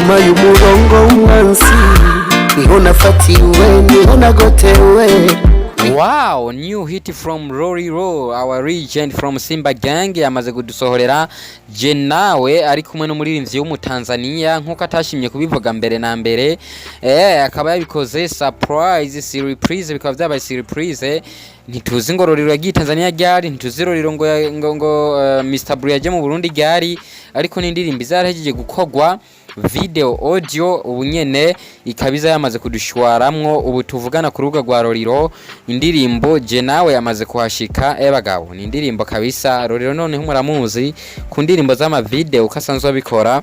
inyuma y'umurongo w'umwansi niho nafatiwe niho nagotewe. Wow, new hit from Lolilo, our legend from Simba Gang, yamaze kudusohorera Jenawe ari kumwe n'umuririmbyi w'umu Tanzania nkuko atashimye kubivuga mbere na mbere. Akaba yabikoze surprise surprise, bikaba byabaye surprise. Ntituzi ngo Lolilo yagiye Tanzania ryari, ntituzi Lolilo ngo Mr Bru yaje mu Burundi ryari, ariko n'indirimbo zarahejeje gukogwa video audio ubunyene ikabiza yamaze kudushwaramwo. Ubu tuvugana ku rubuga rwa Lolilo, indirimbo Jenawe yamaze kuhashika. Bagabo, ni indirimbo kabisa. Lolilo none muramuzi ku ndirimbo z'ama video ukasanzwe abikora.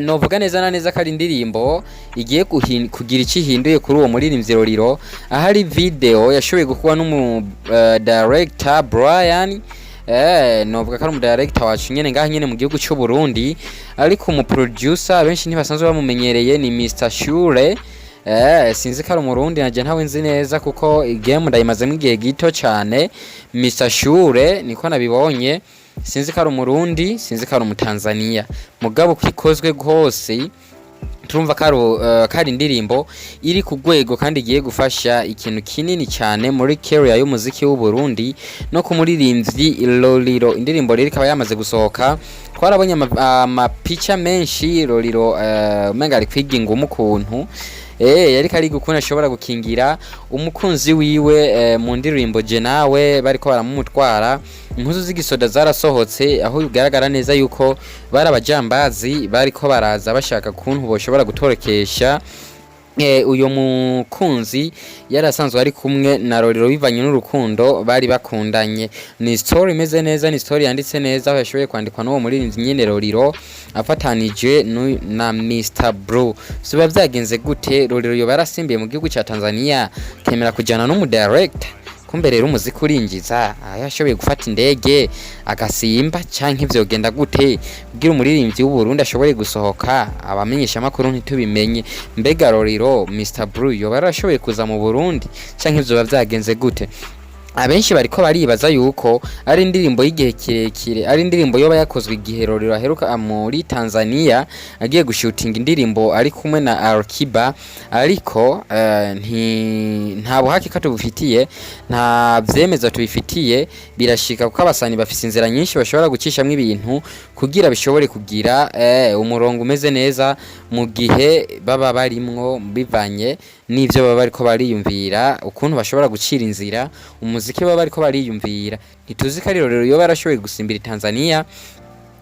Novuga neza na neza kari indirimbo igiye kugira ikihinduye kuri uwo muririmbyi Lolilo, ahari video yashoboye gukwa n'umu director Brian. Novuga ko mu director wacu nyene ngaha nyene mu gihugu cy'u Burundi, ariko mu producer benshi ntibasanzwe bamumenyereye ni Mr Shure. Sinzi ko ari umurundi, naje ntawe nzi neza kuko game ndayimazemo igihe gito cyane. Mr Shure niko nabibonye, sinzi ko ari umurundi, sinzi ko ari umutanzania, mugabo kikozwe gose turumva kari indirimbo iri ku rwego kandi igiye gufasha ikintu kinini cyane muri career y'umuziki w'u Burundi no ku muririmbyi Lolilo. Indirimbo rero ikaba yamaze gusohoka, twarabonye amapicha menshi. Lolilo umenga ari kwiginga umukuntu yari kari gukuna ashobora gukingira umukunzi wiwe mu ndirimbo Jenawe bariko baramumutwara. Impuzu z'igisoda zarasohotse aho bigaragara neza yuko bari abajambazi bariko baraza bashaka kuntu boshobora gutorekesha uyo mukunzi yari asanzwe ari kumwe na Lolilo bivanye n'urukundo bari bakundanye. Ni story imeze neza, ni story yanditse neza aho yashoboye kwandikwa n'uwo muririmbyi nyene Lolilo afatanije na Mr Bru. Siba byagenze gute Lolilo yo barasimbiye mu gihugu cya Tanzania kemera kujana n'umu director, kumbe rero umuziki urinjiza yashoboye gufata indege agasimba canke ivyo genda gute kugira umuririmbyi w'u Burundi ashobore gusohoka abamenyesha makuru ntitubimenye. Mbega Lolilo Mr Bru yo barashoboye kuza mu Burundi canke ivyo bavyagenze gute? Abenshi bariko baribaza yuko ari indirimbo y'igihe kirekire, ari indirimbo yoba yakozwe igihe Lolilo aheruka muri Tanzania agiye gushutinga indirimbo ari kumwe na Alkiba, ariko nta buhakika tubufitiye, nta vyemeza tubifitiye. Birashika kuko abasani bafise inzira nyinshi bashobora gucishamwe ibintu kugira bishobore kugira umurongo umeze neza mu gihe baba barimwo, bivanye n'ivyo baba bariko bariyumvira ukuntu bashobora gucira inzira umuziki baba bariko bariyumvira. Ntituzi ko ari Lolilo yo barashoboye gusimbira Tanzania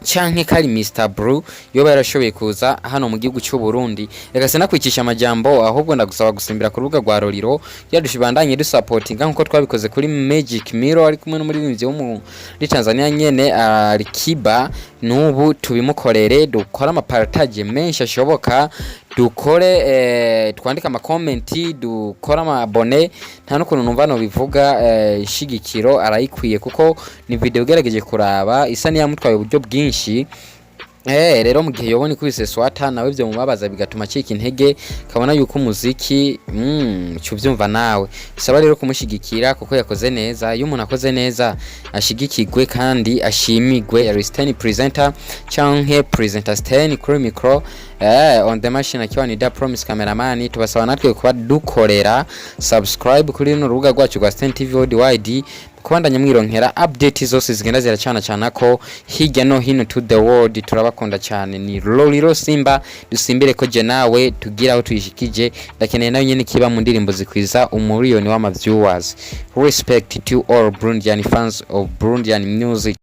canke kari Mr Bru yo barashoboye kuza hano mu gihugu cy'u Burundi. Reka sena kwicisha amajambo, ahubwo ndagusaba gusimbira ku rubuga rwa Lolilo yadushibandanye dusupportinga nkuko twabikoze kuri Magic Mirror ari kumwe n'umuririmbyi wo muri Tanzania nyene Alkiba. Nubu tubimukorere, dukora amapartage menshi ashoboka, dukore twandika ama comment, dukora ama abone. Nta nukuntu numva no bivuga ishigikiro arayikwiye kuko ni video gerageje kuraba isa ni yamutwaye uburyo bwinshi. Rero mu gihe yoboni kubise swata nawe byo mubabaza bigatuma cika intege, kabona yuko umuziki cyubyumva nawe. Bisaba rero kumushigikira kuko yakoze neza. Iyo umuntu akoze neza ashigikirwe kandi ashimigwe. Sten presenter canke presenter Sten kuri micro on the machine akiwa ni da promise cameraman. Tubasaba natwe kuba dukorera subscribe kuri no rubuga rwacu rwa Sten TV worldwide kubandanya mwironkera update zose zigenda ziracana ko hirya no hino to the world. Turabakunda cyane. Ni Lolilo Simba dusimbire ko Jenawe tugira aho tuyishikije, ndakeneye nayo nyene kiba mu ndirimbo zikwiza umuriyoni w'ama viewers. Respect to all Burundian fans of Burundian music.